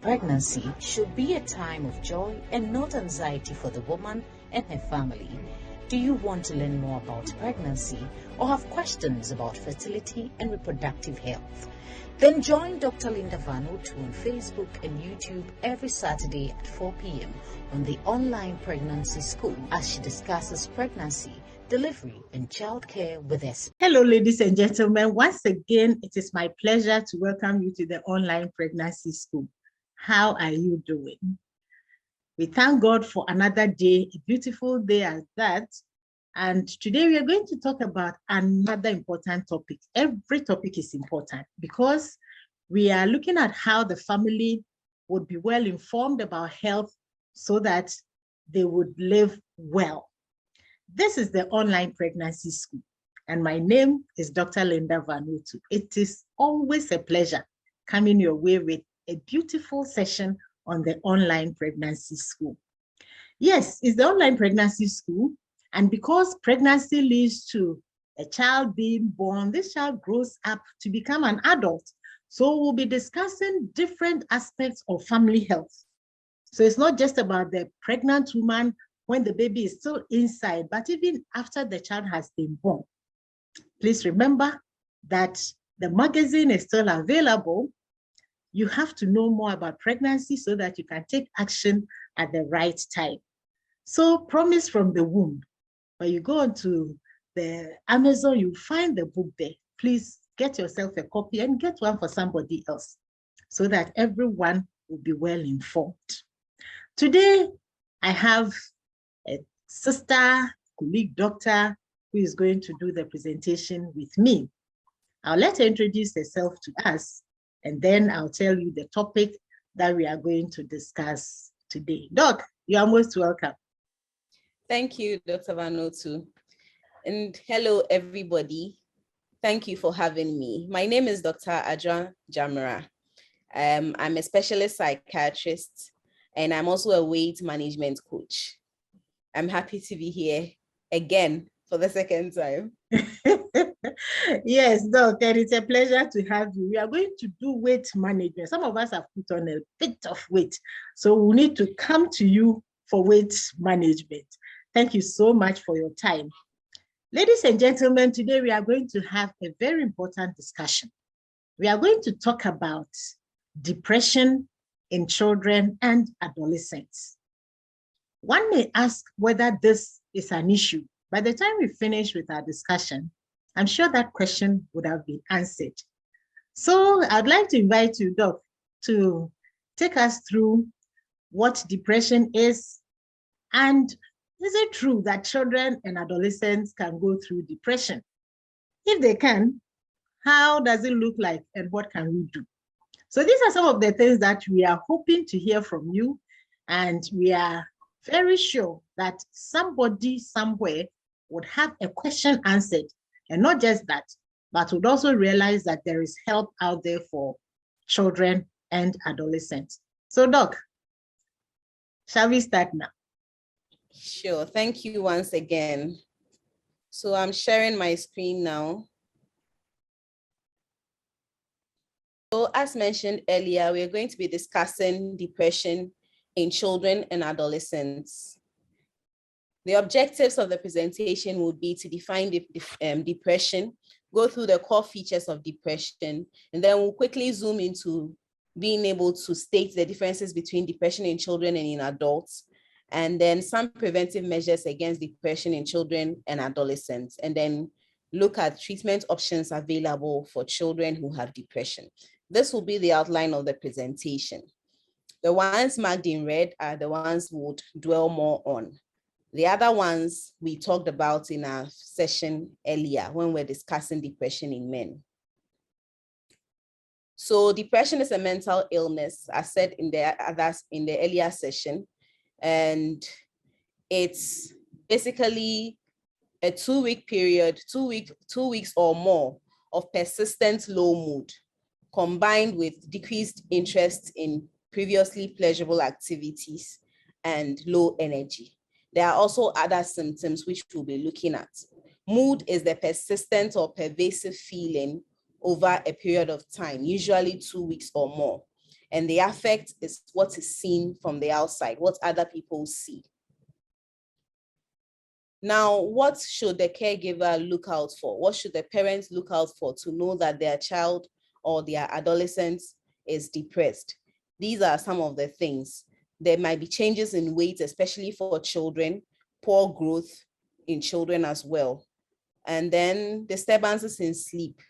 Pregnancy should be a time of joy and not anxiety for the woman and her family. Do you want to learn more about pregnancy or have questions about fertility and reproductive health? Then join Dr. Linda Vanutu on Facebook and YouTube every Saturday at 4 p.m. on the Online Pregnancy School as she discusses pregnancy, delivery, and childcare with us. Hello, ladies and gentlemen. Once again, it is my pleasure to welcome you to the Online Pregnancy School. How are you doing? We thank God for another day, a beautiful day as that. And today we are going to talk about another important topic. Every topic is important because we are looking at how the family would be well informed about health so that they would live well. This is the Online Pregnancy School, and my name is Dr. Linda Vanutu. It is always a pleasure coming your way with a beautiful session on the Online Pregnancy School. Yes, it's the Online Pregnancy School, and because pregnancy leads to a child being born, this child grows up to become an adult. So we'll be discussing different aspects of family health. So it's not just about the pregnant woman when the baby is still inside, but even after the child has been born. Please remember that the magazine is still available. You have to know more about pregnancy so that you can take action at the right time. So Promise from the Womb, when you go onto the Amazon, you find the book there. Please get yourself a copy and get one for somebody else so that everyone will be well informed. Today, I have a sister, colleague doctor who is going to do the presentation with me. I'll let her introduce herself to us, and then I'll tell you the topic that we are going to discuss today. Doc, you are most welcome. Thank you, Dr. Vanutu. And hello, everybody. Thank you for having me. My name is Dr. Adra Jamara. I'm a specialist psychiatrist, and I'm also a weight management coach. I'm happy to be here again for the second time. Yes, Doc, and it's a pleasure to have you. We are going to do weight management. Some of us have put on a bit of weight, so we need to come to you for weight management. Thank you so much for your time. Ladies and gentlemen, today we are going to have a very important discussion. We are going to talk about depression in children and adolescents. One may ask whether this is an issue. By the time we finish with our discussion, I'm sure that question would have been answered. So I'd like to invite you, Doc, to take us through what depression is, and is it true that children and adolescents can go through depression? If they can, how does it look like and what can we do? So these are some of the things that we are hoping to hear from you, and we are very sure that somebody somewhere would have a question answered, and not just that, but would also realize that there is help out there for children and adolescents. So Doc, shall we start now? Sure, thank you once again. So I'm sharing my screen now. So as mentioned earlier, we're going to be discussing depression in children and adolescents. The objectives of the presentation would be to define depression, go through the core features of depression, and then we'll quickly zoom into being able to state the differences between depression in children and in adults, and then some preventive measures against depression in children and adolescents, and then look at treatment options available for children who have depression. This will be the outline of the presentation. The ones marked in red are the ones we would dwell more on. The other ones we talked about in our session earlier when we're discussing depression in men. So depression is a mental illness, as said in the earlier session, and it's basically a 2-week period, 2 weeks or more of persistent low mood, combined with decreased interest in previously pleasurable activities and low energy. There are also other symptoms which we'll be looking at. Mood is the persistent or pervasive feeling over a period of time, usually 2 weeks or more. And the affect is what is seen from the outside, what other people see. Now, what should the caregiver look out for? What should the parents look out for to know that their child or their adolescent is depressed? These are some of the things. There might be changes in weight, especially for children, poor growth in children as well, and then disturbances in sleep.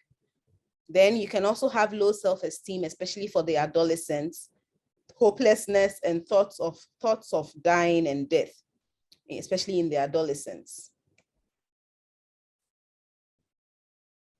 Then you can also have low self-esteem, especially for the adolescents, hopelessness and thoughts of dying and death, especially in the adolescents.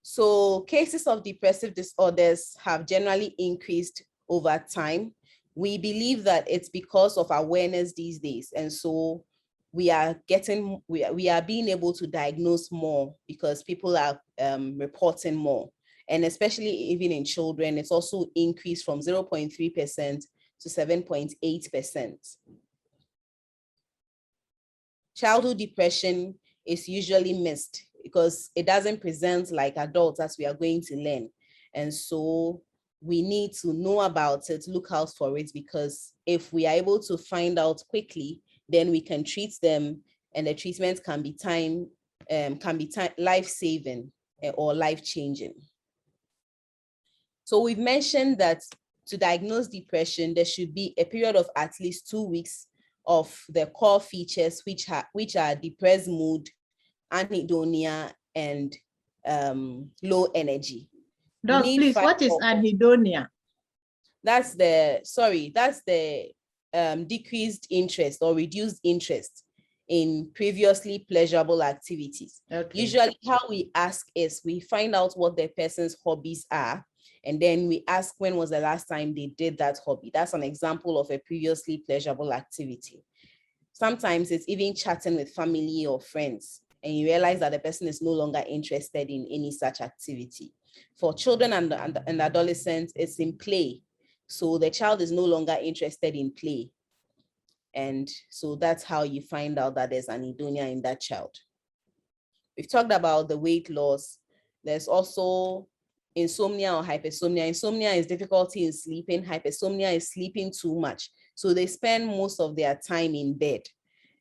So cases of depressive disorders have generally increased over time. We believe that it's because of awareness these days. And so we are being able to diagnose more because people are reporting more. And especially even in children, it's also increased from 0.3% to 7.8%. Childhood depression is usually missed because it doesn't present like adults, as we are going to learn. And so we need to know about it, look out for it, because if we are able to find out quickly, then we can treat them, and the treatment can be life-saving or life-changing. So we've mentioned that to diagnose depression, there should be a period of at least 2 weeks of the core features, which are depressed mood, anhedonia, and low energy. Doc, please, what is anhedonia? That's the decreased interest or reduced interest in previously pleasurable activities. Okay. Usually how we ask is we find out what the person's hobbies are, and then we ask when was the last time they did that hobby. That's an example of a previously pleasurable activity. Sometimes it's even chatting with family or friends, and you realize that the person is no longer interested in any such activity. For children and adolescents, it's in play. So the child is no longer interested in play. And so that's how you find out that there's anhedonia in that child. We've talked about the weight loss. There's also insomnia or hypersomnia. Insomnia is difficulty in sleeping. Hypersomnia is sleeping too much. So they spend most of their time in bed.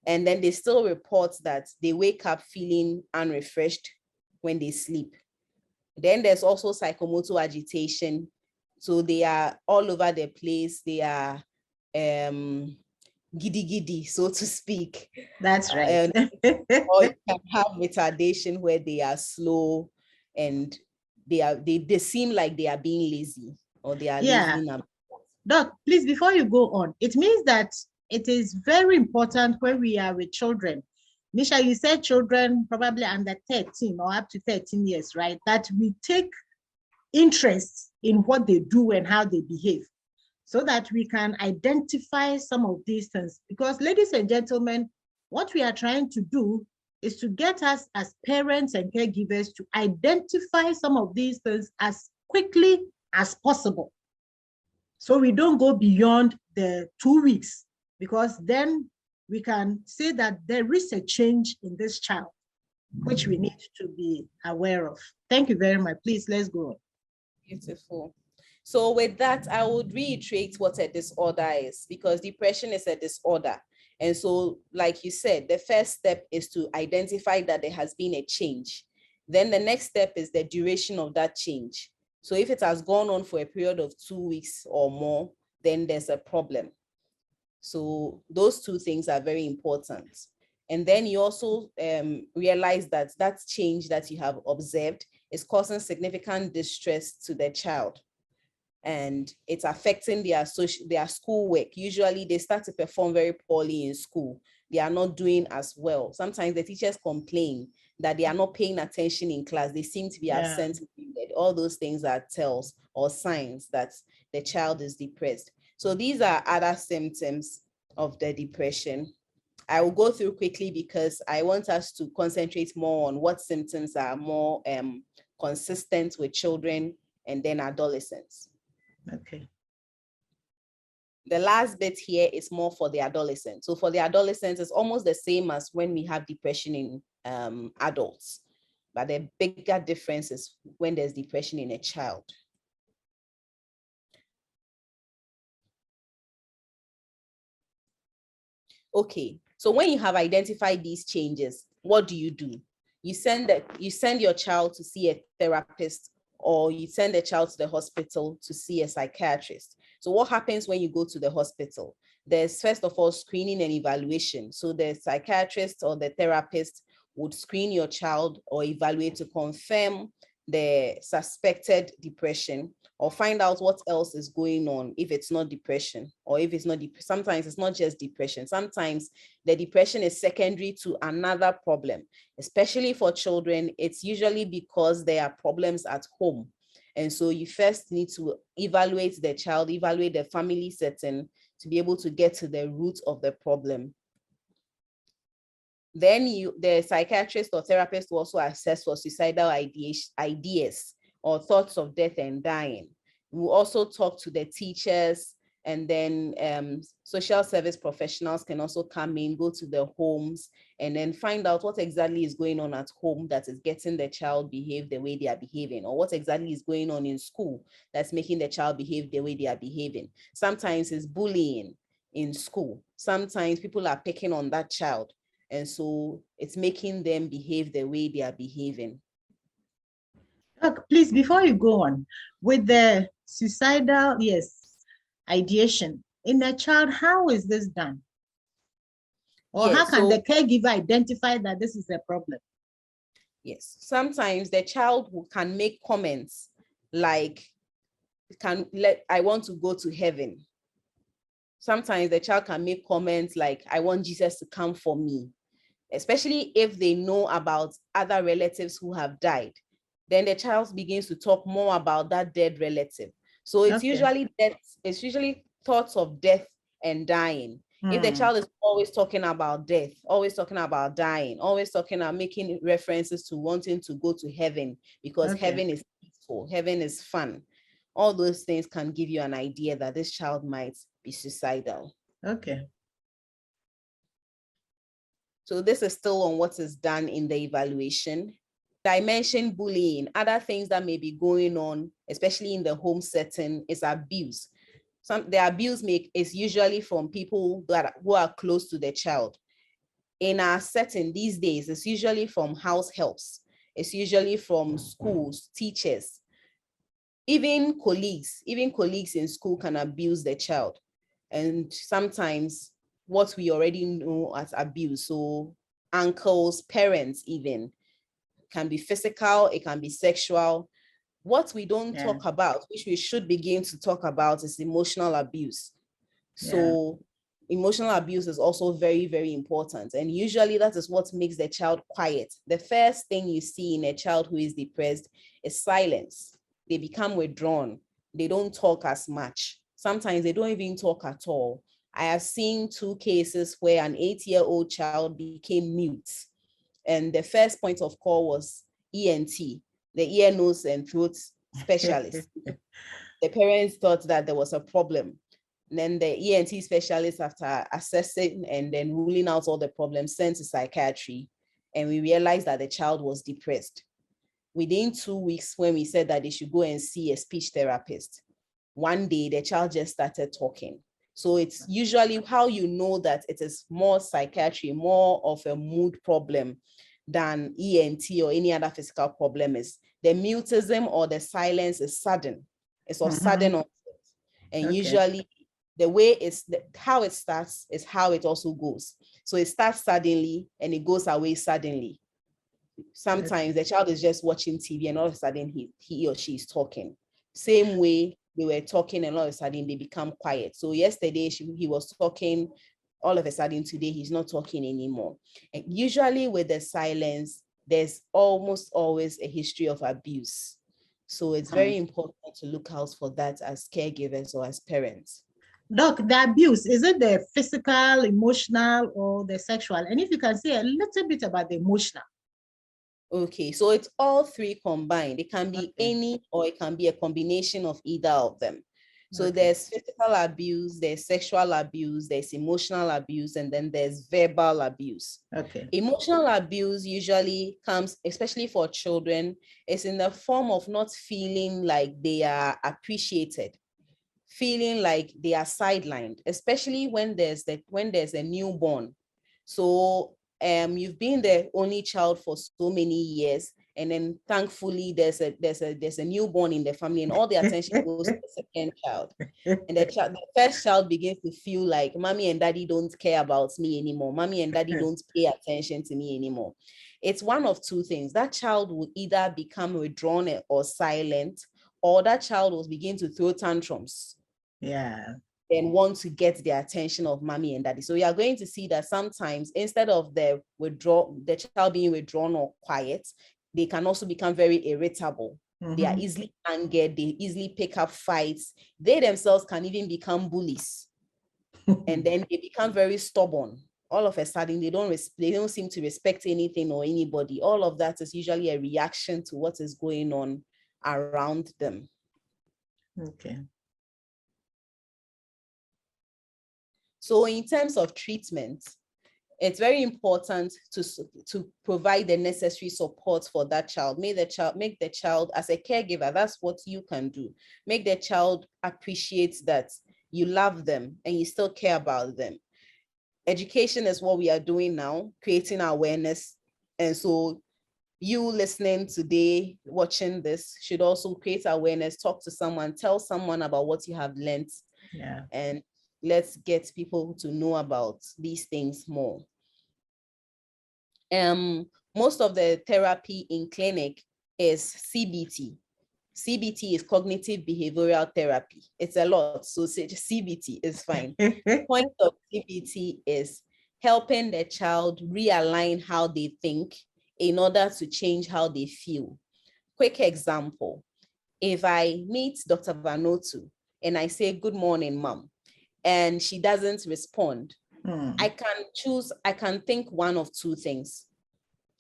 And then they still report that they wake up feeling unrefreshed when they sleep. Then there's also psychomotor agitation. So they are all over the place. They are giddy, so to speak. That's right. Or you can have retardation where they are slow and they seem like they are being lazy, or they are lazy. Doc, please, before you go on, it means that it is very important when we are with children. Nisha, you said children probably under 13 or up to 13 years, right? That we take interest in what they do and how they behave, so that we can identify some of these things. Because, ladies and gentlemen, what we are trying to do is to get us as parents and caregivers to identify some of these things as quickly as possible, so we don't go beyond the 2 weeks, because then we can say that there is a change in this child, which we need to be aware of. Thank you very much. Please, let's go on. Beautiful. So with that, I would reiterate what a disorder is, because depression is a disorder. And so, like you said, the first step is to identify that there has been a change. Then the next step is the duration of that change. So if it has gone on for a period of 2 weeks or more, then there's a problem. So those two things are very important. And then you also realize that that change that you have observed is causing significant distress to the child, and it's affecting their schoolwork. Usually they start to perform very poorly in school. They are not doing as well. Sometimes the teachers complain that they are not paying attention in class. They seem to be absent. All those things are tells or signs that the child is depressed. So these are other symptoms of the depression. I will go through quickly because I want us to concentrate more on what symptoms are more consistent with children and then adolescents. Okay. The last bit here is more for the adolescents. So for the adolescents, it's almost the same as when we have depression in adults, but the bigger difference is when there's depression in a child. Okay, so when you have identified these changes, what do? You send your child to see a therapist, or you send the child to the hospital to see a psychiatrist. So what happens when you go to the hospital? There's first of all screening and evaluation. So the psychiatrist or the therapist would screen your child or evaluate to confirm the suspected depression, or find out what else is going on if it's not depression, or if it's not sometimes it's not just depression. Sometimes the depression is secondary to another problem. Especially for children, it's usually because there are problems at home. And so you first need to evaluate the child, evaluate the family setting to be able to get to the root of the problem. Then the psychiatrist or therapist will also assess for suicidal ideas or thoughts of death and dying. We'll also talk to the teachers, and then social service professionals can also come in, go to the homes, and then find out what exactly is going on at home that is getting the child behave the way they are behaving, or what exactly is going on in school that's making the child behave the way they are behaving. Sometimes it's bullying in school. Sometimes people are picking on that child, and so it's making them behave the way they are behaving. Look, please, before you go on, with the suicidal, ideation in a child, how is this done? Or how can the caregiver identify that this is a problem? Yes, sometimes the child can make comments like, I want to go to heaven. Sometimes the child can make comments like, I want Jesus to come for me, especially if they know about other relatives who have died. Then the child begins to talk more about that dead relative. So it's usually death, it's usually thoughts of death and dying. If the child is always talking about death, always talking about dying, always talking about making references to wanting to go to heaven because heaven is peaceful, heaven is fun, all those things can give you an idea that this child might be suicidal. Okay. So this is still on what is done in the evaluation. I mentioned bullying. Other things that may be going on, especially in the home setting, is abuse. The abuse is usually from people who are close to the child. In our setting these days, it's usually from house helps. It's usually from schools, teachers, even colleagues. Even colleagues in school can abuse the child. And sometimes what we already know as abuse, so uncles, parents even, can be physical, it can be sexual. What we don't talk about, which we should begin to talk about, is emotional abuse. So emotional abuse is also very, very important. And usually that is what makes the child quiet. The first thing you see in a child who is depressed is silence. They become withdrawn. They don't talk as much. Sometimes they don't even talk at all. I have seen 2 cases where an 8-year-old child became mute. And the first point of call was ENT, the ear, nose, and throat specialist. The parents thought that there was a problem. And then the ENT specialist, after assessing and then ruling out all the problems, sent to psychiatry. And we realized that the child was depressed. Within 2 weeks, when we said that they should go and see a speech therapist, one day the child just started talking. So it's usually how you know that it is more psychiatry, more of a mood problem than ENT or any other physical problem is the mutism or the silence is sudden. It's of sudden onset. And usually the way how it starts is how it also goes. So it starts suddenly and it goes away suddenly. Sometimes the child is just watching TV and all of a sudden he or she is talking. Same way they were talking and all of a sudden they become quiet. So yesterday he was talking, all of a sudden today he's not talking anymore. And usually with the silence, there's almost always a history of abuse. So it's very important to look out for that as caregivers or as parents. Doc, the abuse, is it the physical, emotional, or the sexual? And if you can say a little bit about the emotional. Okay, so it's all 3 combined. It can be any, or it can be a combination of either of them. So there's physical abuse, there's sexual abuse, there's emotional abuse, and then there's verbal abuse. Emotional abuse usually comes, especially for children, is in the form of not feeling like they are appreciated. feeling like they are sidelined, especially when there's a newborn. So you've been the only child for so many years, and then thankfully there's a newborn in the family, and all the attention goes to the second child. And the first child begins to feel like mommy and daddy don't care about me anymore. Mommy and daddy don't pay attention to me anymore. It's one of two things. That child will either become withdrawn or silent, or that child will begin to throw tantrums. Yeah. And want to get the attention of mommy and daddy. So you are going to see that sometimes instead of the child being withdrawn or quiet, they can also become very irritable. They are easily angered. They easily pick up fights. They themselves can even become bullies. And then they become very stubborn. All of a sudden, they don't seem to respect anything or anybody. All of that is usually a reaction to what is going on around them. Okay. So in terms of treatment, it's very important to provide the necessary support for that child. Make the child, as a caregiver, that's what you can do. Make the child appreciate that you love them and you still care about them. Education is what we are doing now, creating awareness. And so you listening today, watching this, should also create awareness, talk to someone, tell someone about what you have learned. Yeah. And let's get people to know about these things more. Most of the therapy in clinic is CBT. CBT is cognitive behavioral therapy. It's a lot, so CBT is fine. The point of CBT is helping the child realign how they think in order to change how they feel. Quick example, if I meet Dr. Vanuatu and I say, "Good morning, mom," and she doesn't respond, I can think one of two things.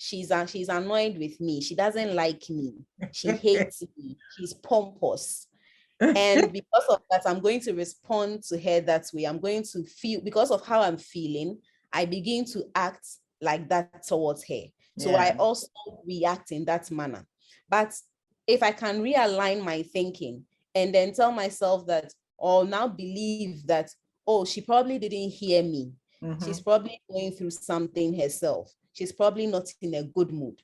She's annoyed with me. She doesn't like me. She hates me. She's pompous. And because of that, I'm going to respond to her that way. I'm going to feel, because of how I'm feeling, I begin to act like that towards her. So I also react in that manner. But if I can realign my thinking and then tell myself that, or now believe that, oh, she probably didn't hear me. She's probably going through something herself. She's probably not in a good mood.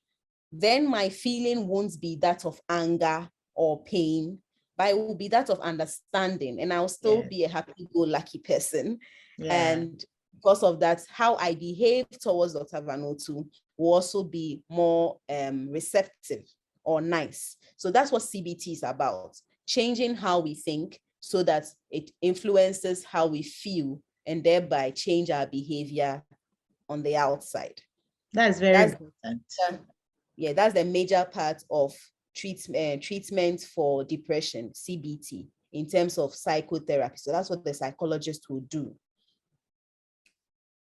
Then my feeling won't be that of anger or pain, but it will be that of understanding, and I'll still be a happy-go-lucky person. And because of that, how I behave towards Dr. Vanuatu will also be more receptive or nice. So that's what CBT is about, changing how we think so that it influences how we feel and thereby change our behavior on the outside. That's very important. Yeah, that's the major part of treatment for depression, CBT, in terms of psychotherapy. So that's what the psychologist will do.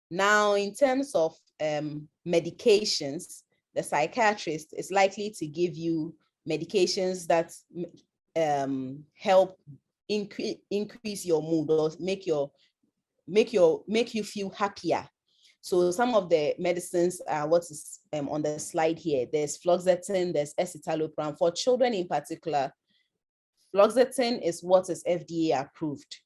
Now, in terms of medications, the psychiatrist is likely to give you medications that help increase your mood or make you feel happier. So some of the medicines are what is on the slide here. There's fluoxetine, there's escitalopram. For children in particular, fluoxetine is what is FDA approved.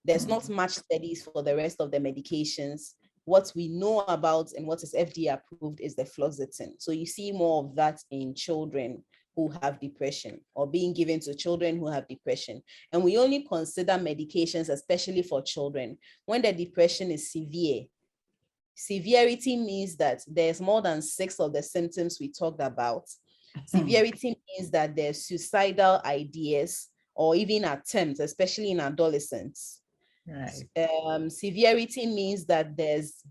There's not much studies for the rest of the medications. What we know about and what is FDA approved is the fluoxetine. So you see more of that in children who have depression, or being given to children who have depression. And we only consider medications, especially for children, when the depression is severe. Severity means that there's more than 6 of the symptoms we talked about. Severity means that there's suicidal ideas or even attempts, especially in adolescents. Right. Severity means that there's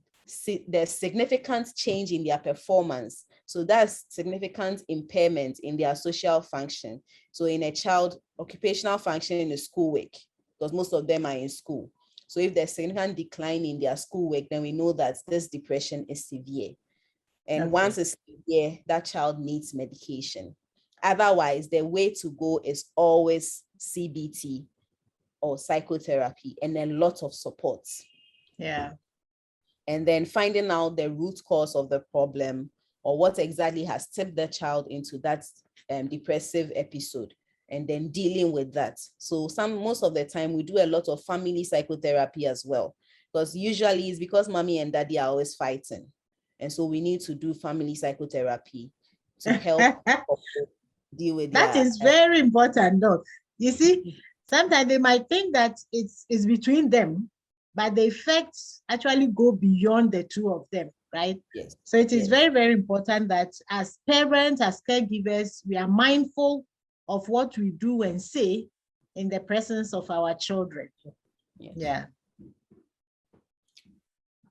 significant change in their performance. So that's significant impairment in their social function. So in a child, occupational function in the schoolwork, because most of them are in school. So if there's significant decline in their schoolwork, then we know that this depression is severe. And once it's severe, that child needs medication. Otherwise, the way to go is always CBT or psychotherapy, and then lots of support. Yeah. And then finding out the root cause of the problem, or what exactly has tipped the child into that depressive episode. and then dealing with that. So most of the time we do a lot of family psychotherapy as well, because usually it's because mommy and daddy are always fighting. And so we need to do family psychotherapy to help deal with that their, is very important, though. You see, sometimes they might think that it's between them, but the effects actually go beyond the two of them, right? yes. So it is Yes. very, very important that as parents, as caregivers, we are mindful of what we do and say in the presence of our children. Yes. Yeah.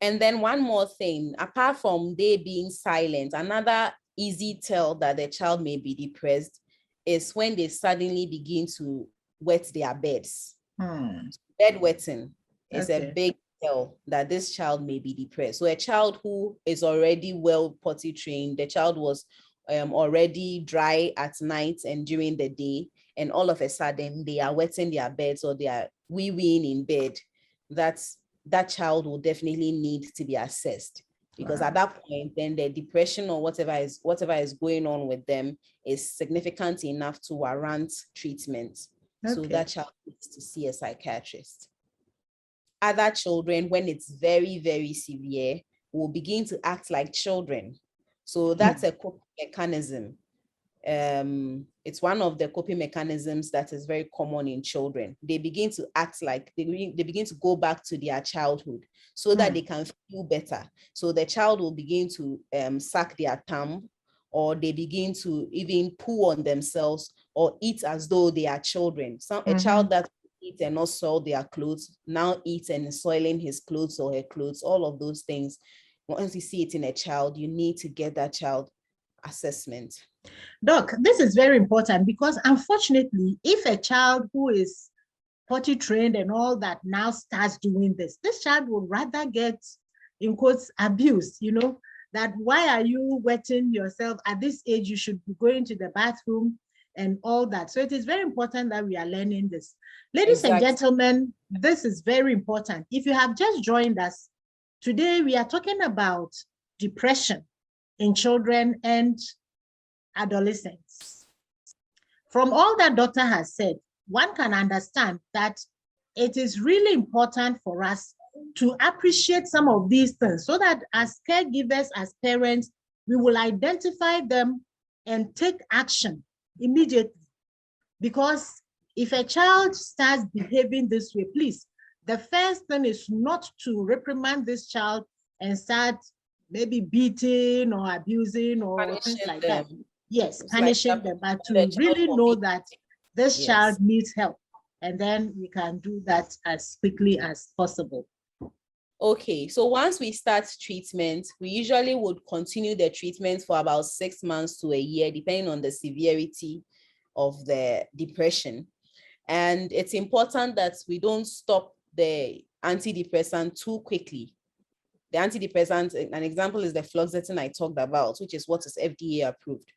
And then one more thing, apart from they being silent, another easy tell that the child may be depressed is when they suddenly begin to wet their beds. Bed wetting is a big tell that this child may be depressed. So a child who is already well potty trained, the child was already dry at night and during the day, and all of a sudden they are wetting their beds or they are wee-weeing in bed, that child will definitely need to be assessed, because at that point, then the depression or whatever is going on with them is significant enough to warrant treatment. So that child needs to see a psychiatrist. Other children, when it's very, very severe, will begin to act like children. So that's a coping mechanism. It's one of the coping mechanisms that is very common in children. They begin to act like, they begin to go back to their childhood so that they can feel better. So the child will begin to suck their thumb, or they begin to even poo on themselves or eat as though they are children. A child that eat and not soil their clothes now eats and is soiling his clothes or her clothes. All of those things, once you see it in a child, you need to get that child assessment. Doc, this is very important, because unfortunately, if a child who is potty trained and all that now starts doing this child would rather get, in quotes, abused, that why are you wetting yourself at this age? You should be going to the bathroom and all that. So it is very important that we are learning this. Ladies and gentlemen, this is very important. If you have just joined us, today we are talking about depression in children and adolescents. From all that doctor has said, one can understand that it is really important for us to appreciate some of these things, so that as caregivers, as parents, we will identify them and take action immediately. Because if a child starts behaving this way, please, the first thing is not to reprimand this child and start maybe beating or abusing or things like that. Yes, punishing them, but to really know that this child needs help, and then we can do that as quickly as possible. Okay, so once we start treatment, we usually would continue the treatment for about 6 months to a year, depending on the severity of the depression. And it's important that we don't stop the antidepressant too quickly. The antidepressant, an example is the fluoxetine I talked about, which is what is FDA approved.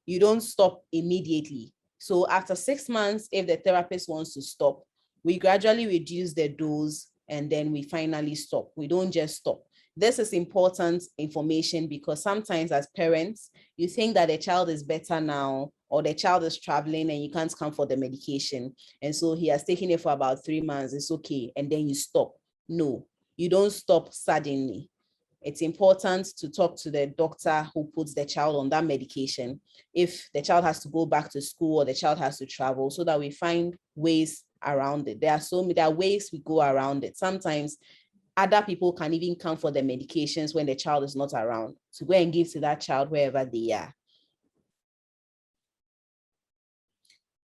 You don't stop immediately. So after 6 months, if the therapist wants to stop, we gradually reduce the dose and then we finally stop. We don't just stop. This is important information, because sometimes as parents, you think that the child is better now, or the child is traveling and you can't come for the medication. And so he has taken it for about 3 months, it's okay. And then you stop. No, you don't stop suddenly. It's important to talk to the doctor who puts the child on that medication if the child has to go back to school or the child has to travel, so that we find ways around it. There are ways we go around it. Sometimes other people can even come for the medications when the child is not around, to go and give to that child wherever they are.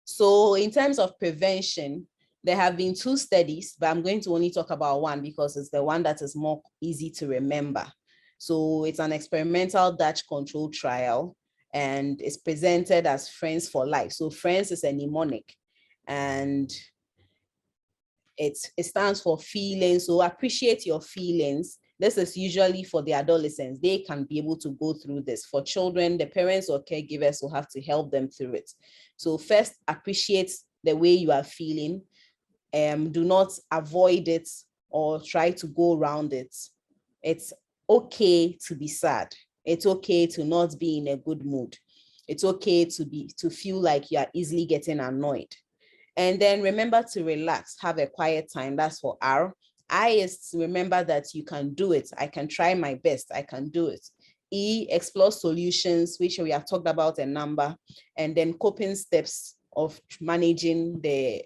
So in terms of prevention, there have been 2 studies, but I'm going to only talk about one because it's the one that is more easy to remember. So it's an experimental Dutch control trial, and it's presented as Friends for Life. So Friends is a mnemonic, and it stands for feelings. So appreciate your feelings. This is usually for the adolescents. They can be able to go through this. For children, the parents or caregivers will have to help them through it. So first, appreciate the way you are feeling. Do not avoid it or try to go around it. It's okay to be sad. It's okay to not be in a good mood. It's okay to feel like you are easily getting annoyed. And then remember to relax, have a quiet time. That's for R. I is to remember that you can do it. I can try my best. I can do it. E, explore solutions, which we have talked about a number, and then coping steps of managing the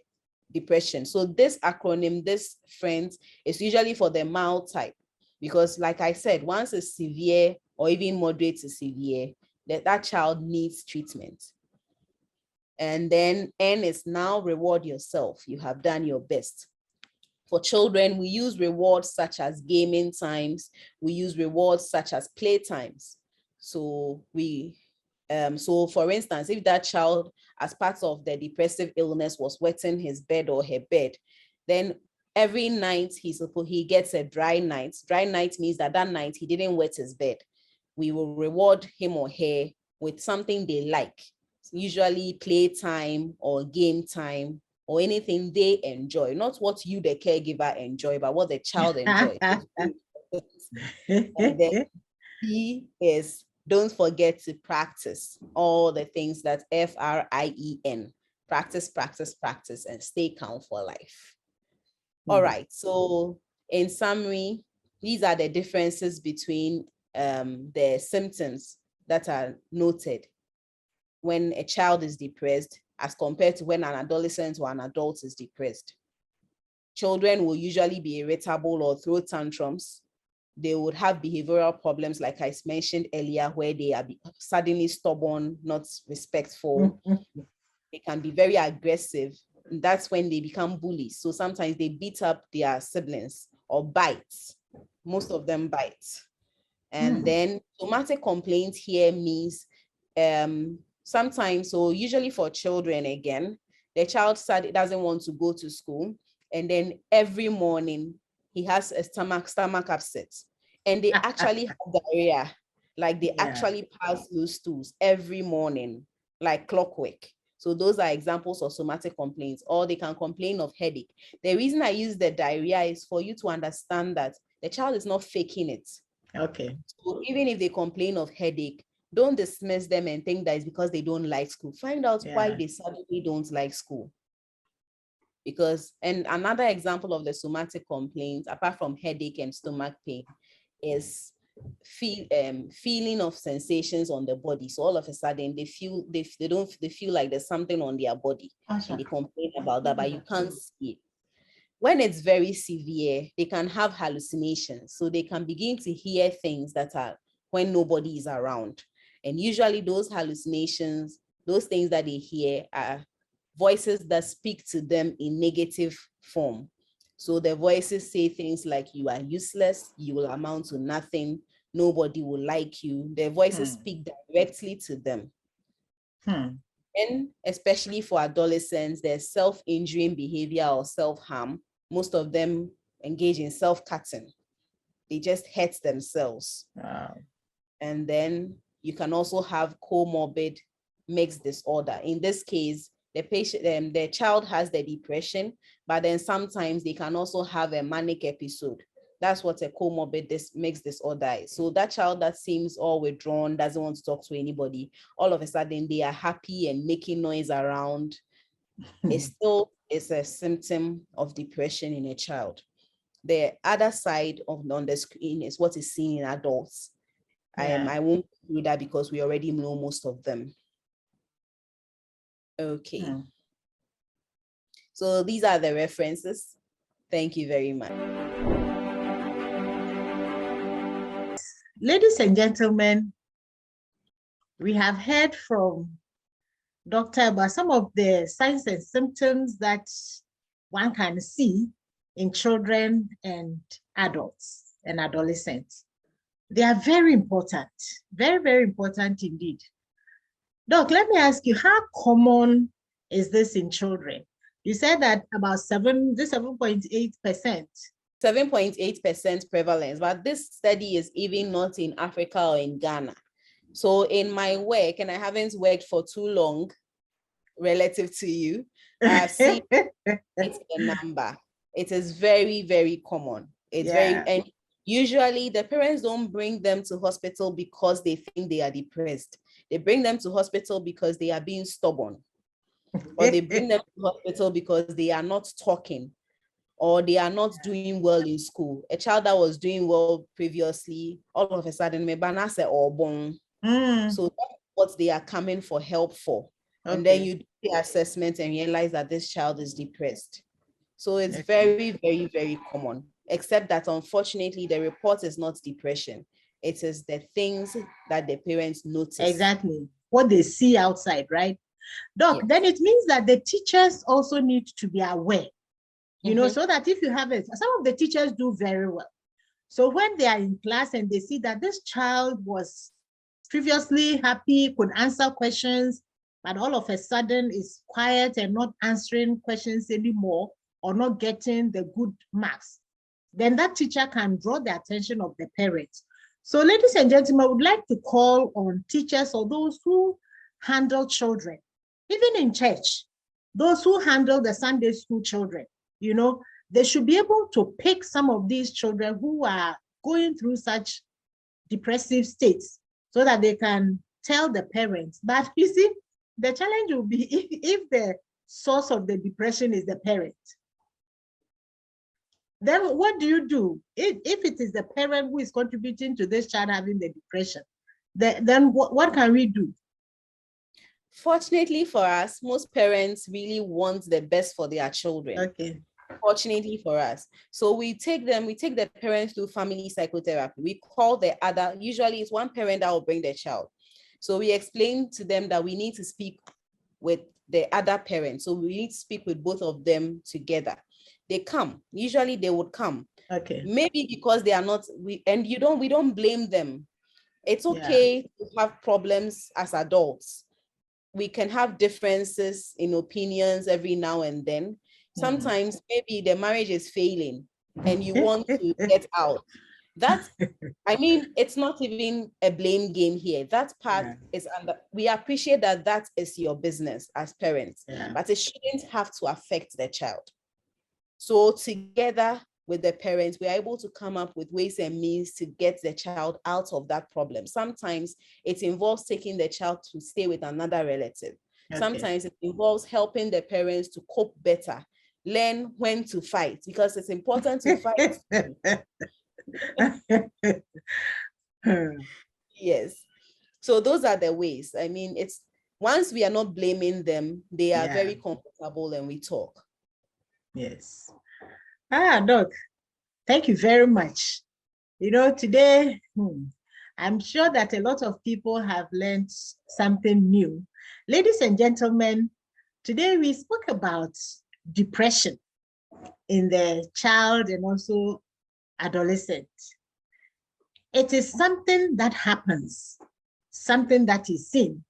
depression. So this acronym, this friends, is usually for the mild type, because like I said, once it's severe or even moderate to severe, that child needs treatment. And then N is now reward yourself. You have done your best. For children, we use rewards such as gaming times. We use rewards such as play times. So so for instance, if that child, as part of the depressive illness, was wetting his bed or her bed, then every night he gets a dry night. Dry night means that night he didn't wet his bed. We will reward him or her with something they like, usually play time or game time or anything they enjoy, not what you, the caregiver, enjoy, but what the child enjoys. And then B is don't forget to practice all the things that FRIEN, practice, practice, practice, and stay calm for life. All right, so in summary, these are the differences between the symptoms that are noted when a child is depressed as compared to when an adolescent or an adult is depressed. Children will usually be irritable or throw tantrums. They would have behavioral problems, like I mentioned earlier, where they are suddenly stubborn, not respectful. They can be very aggressive. And that's when they become bullies. So sometimes they beat up their siblings or bite. Most of them bite. And then somatic complaint here means sometimes, so usually for children, again, the child doesn't want to go to school. And then every morning he has a stomach upset, and they actually have diarrhea, like they actually pass loose stools every morning, like clockwork. So those are examples of somatic complaints. Or they can complain of headache. The reason I use the diarrhea is for you to understand that the child is not faking it. Okay. So even if they complain of headache, don't dismiss them and think that it's because they don't like school. Find out why they suddenly don't like school. Because, and another example of the somatic complaints, apart from headache and stomach pain, is feeling of sensations on the body. So all of a sudden they feel like there's something on their body, and they complain about that, but you can't see it. When it's very severe, they can have hallucinations. So they can begin to hear things that are when nobody is around. And usually those hallucinations, those things that they hear, are voices that speak to them in negative form. So the voices say things like, you are useless, you will amount to nothing, nobody will like you. The voices speak directly to them. And especially for adolescents, there's self-injuring behavior or self-harm. Most of them engage in self-cutting. They just hurt themselves. Wow. And then you can also have comorbid mixed disorder. In this case, the child has the depression, but then sometimes they can also have a manic episode. That's what a comorbid mixed disorder is. So that child that seems all withdrawn, doesn't want to talk to anybody, all of a sudden they are happy and making noise around. It's a symptom of depression in a child. The other side on the screen is what is seen in adults. I won't do that because we already know most of them. Okay. So these are the references. Thank you very much. Ladies and gentlemen, we have heard from Dr. about some of the signs and symptoms that one can see in children and adults and adolescents. They are very important, very, very important indeed. Doc, let me ask you, how common is this in children? You said that about 7.8%. 7.8% prevalence, but this study is even not in Africa or in Ghana. So in my work, and I haven't worked for too long relative to you, I've seen it's a number. It is very, very common. It's and usually the parents don't bring them to hospital because they think they are depressed. They bring them to hospital because they are being stubborn, or they bring them to hospital because they are not talking, or they are not doing well in school. A child that was doing well previously, all of a sudden, me banana say or born. So that's what they are coming for help for. Okay. And then you do the assessment and realize that this child is depressed. So it's very, very, very common, except that unfortunately the report is not depression. It is the things that the parents notice. Exactly. What they see outside, right? Doc, then it means that the teachers also need to be aware, you know, so that if you have it, some of the teachers do very well. So when they are in class and they see that this child was previously happy, could answer questions, but all of a sudden is quiet and not answering questions anymore, or not getting the good marks, then that teacher can draw the attention of the parents. So ladies and gentlemen, I would like to call on teachers or those who handle children, even in church, those who handle the Sunday school children, you know, they should be able to pick some of these children who are going through such depressive states so that they can tell the parents. But you see, the challenge will be if the source of the depression is the parent. Then what do you do? If it is the parent who is contributing to this child having the depression, then what can we do? Fortunately for us, most parents really want the best for their children. Okay. Fortunately for us. So we take the parents through family psychotherapy. We call the other, usually it's one parent that will bring their child. So we explain to them that we need to speak with the other parent. So we need to speak with both of them together. They come, usually they would come. Okay. Maybe because they are not, we don't blame them. It's okay to have problems as adults. We can have differences in opinions every now and then. Sometimes maybe the marriage is failing and you want to get out. I mean, it's not even a blame game here. That part is we appreciate that is your business as parents, but it shouldn't have to affect the child. So together with the parents, we are able to come up with ways and means to get the child out of that problem. Sometimes it involves taking the child to stay with another relative. Sometimes it involves helping the parents to cope better, learn when to fight, because it's important to fight. Yes. So those are the ways. I mean, it's once we are not blaming them, they are very comfortable and we talk. Yes. Doc, thank you very much. You know, today, I'm sure that a lot of people have learned something new. Ladies and gentlemen, today we spoke about depression in the child and also adolescent. It is something that happens, something that is seen.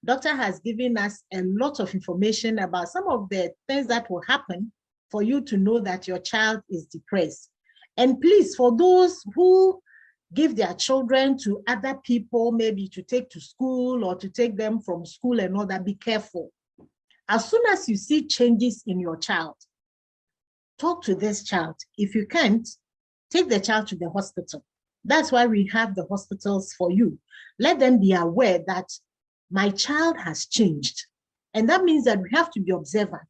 Doctor has given us a lot of information about some of the things that will happen for you to know that your child is depressed. And please, for those who give their children to other people, maybe to take to school or to take them from school and all that, be careful. As soon as you see changes in your child, talk to this child. If you can't, take the child to the hospital. That's why we have the hospitals for you. Let them be aware that my child has changed. And that means that we have to be observant.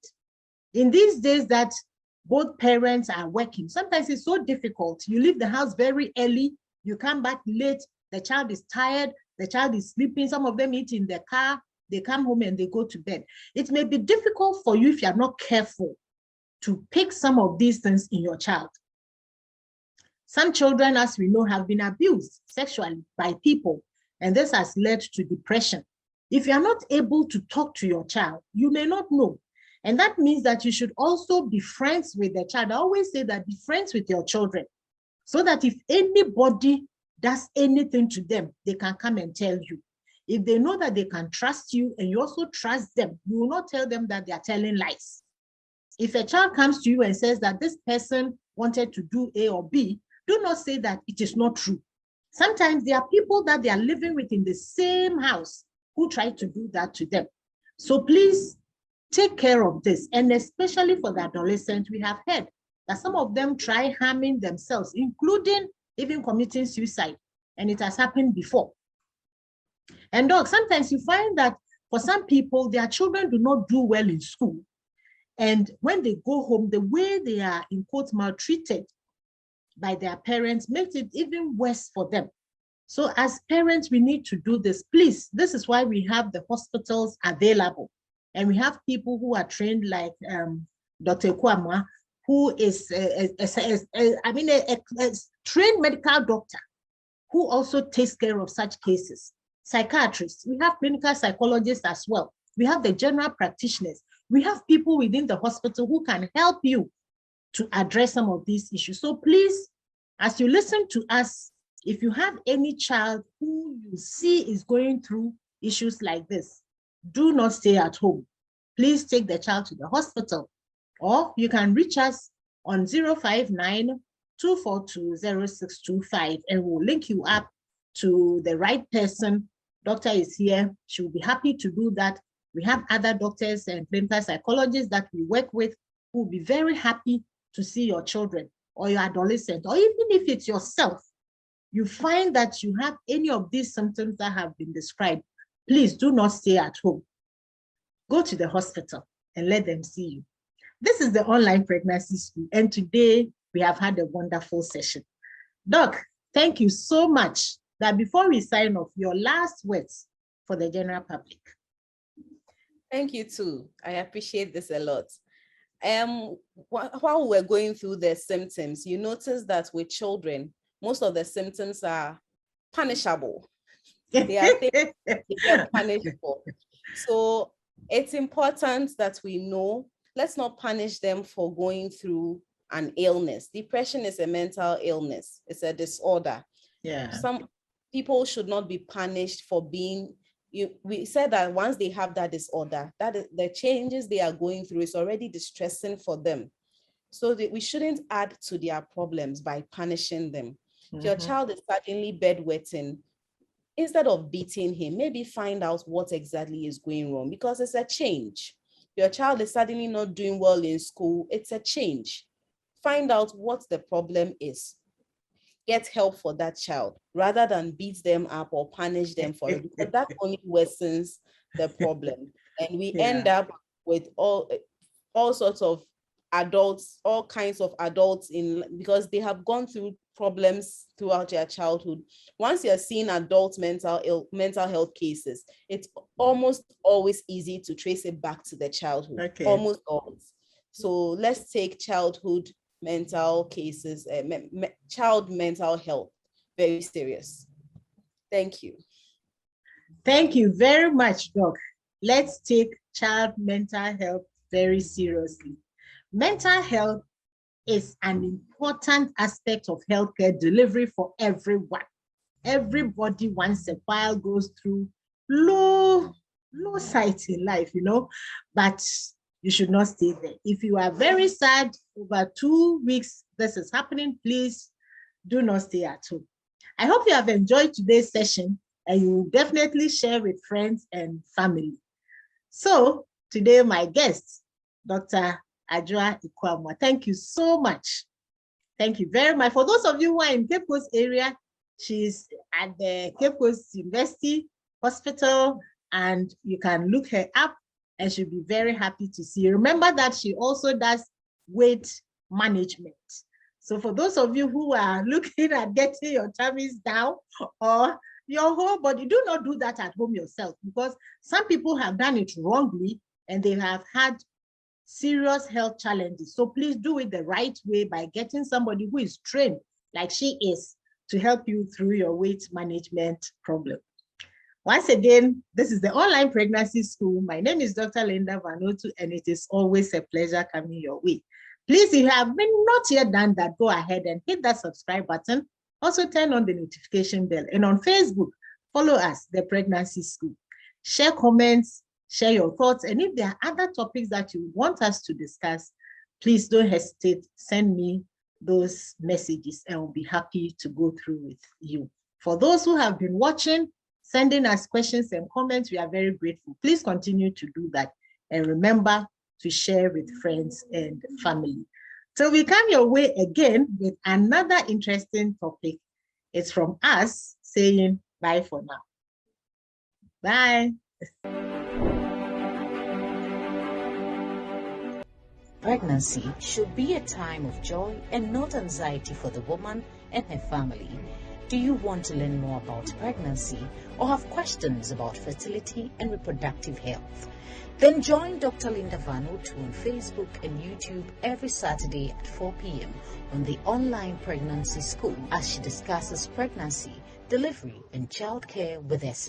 In these days that both parents are working, sometimes it's so difficult. You leave the house very early, you come back late, the child is tired, the child is sleeping, some of them eat in the car, they come home and they go to bed. It may be difficult for you if you're not careful to pick some of these things in your child. Some children, as we know, have been abused sexually by people, and this has led to depression. If you're not able to talk to your child, you may not know. And that means that you should also be friends with the child. I always say that be friends with your children so that if anybody does anything to them, they can come and tell you. If they know that they can trust you and you also trust them, you will not tell them that they are telling lies. If a child comes to you and says that this person wanted to do A or B, do not say that it is not true. Sometimes there are people that they are living with in the same house who try to do that to them. So please, take care of this, and especially for the adolescents, we have heard that some of them try harming themselves, including even committing suicide, and it has happened before. And dog, sometimes you find that for some people, their children do not do well in school. And when they go home, the way they are, in quotes, maltreated by their parents makes it even worse for them. So as parents, we need to do this. Please, this is why we have the hospitals available. And we have people who are trained like Dr. Kwama, who is a trained medical doctor who also takes care of such cases. Psychiatrists, we have clinical psychologists as well. We have the general practitioners. We have people within the hospital who can help you to address some of these issues. So please, as you listen to us, if you have any child who you see is going through issues like this, do not stay at home. Please take the child to the hospital, or you can reach us on 059-242-0625, and we'll link you up to the right person. Doctor is here. She will be happy to do that. We have other doctors and clinical psychologists that we work with who will be very happy to see your children or your adolescent, or even if it's yourself, you find that you have any of these symptoms that have been described, please do not stay at home. Go to the hospital and let them see you. This is the online pregnancy school, and today we have had a wonderful session. Doc, thank you so much. That before we sign off, your last words for the general public. Thank you too. I appreciate this a lot. While we're going through the symptoms, you notice that with children, most of the symptoms are punishable. They are things they are punishable. So it's important that we know, let's not punish them for going through an illness. Depression is a mental illness. It's a disorder. Yeah. Some people should not be punished for being, we said that once they have that disorder, that is, the changes they are going through is already distressing for them. So that we shouldn't add to their problems by punishing them. If your child is suddenly bedwetting, instead of beating him, maybe find out what exactly is going wrong, because it's a change. Your child is suddenly not doing well in school, it's a change. Find out what the problem is. Get help for that child rather than beat them up or punish them for it, because that only worsens the problem. And we end up with all sorts of adults, all kinds of adults because they have gone through problems throughout their childhood. Once you're seeing adult mental health cases, it's almost always easy to trace it back to the childhood. Okay. Almost always. So let's take childhood mental cases, child mental health very serious. Thank you. Thank you very much, Doc. Let's take child mental health very seriously. Mental health is an important aspect of healthcare delivery for everyone. Everybody once a while goes through low sight in life, but you should not stay there. If you are very sad over 2 weeks, this is happening, please do not stay at home. I hope you have enjoyed today's session and you will definitely share with friends and family. So today, my guest, Dr. Adjoa Ikwamwa, thank you so much. Thank you very much. For those of you who are in Cape Coast area, she's at the Cape Coast University Hospital, and you can look her up and she'll be very happy to see you. Remember that she also does weight management. So for those of you who are looking at getting your tummies down or your whole body, do not do that at home yourself, because some people have done it wrongly and they have had serious health challenges. So please do it the right way by getting somebody who is trained like she is to help you through your weight management problem. Once again, this is the Online Pregnancy School. My name is Dr. Linda Vanotu, and it is always a pleasure coming your way. Please, if you have not yet done that, go ahead and hit that subscribe button. Also turn on the notification bell. And on Facebook, follow us, the Pregnancy School. Share comments, share your thoughts. And if there are other topics that you want us to discuss, please don't hesitate. Send me those messages and I'll be happy to go through with you. For those who have been watching, sending us questions and comments, we are very grateful. Please continue to do that. And remember to share with friends and family. So we come your way again with another interesting topic. It's from us saying bye for now. Bye. Pregnancy should be a time of joy and not anxiety for the woman and her family. Do you want to learn more about pregnancy or have questions about fertility and reproductive health? Then join Dr. Linda Vanutu on Facebook and YouTube every Saturday at 4 p.m. on the Online Pregnancy School as she discusses pregnancy, delivery, and childcare with us.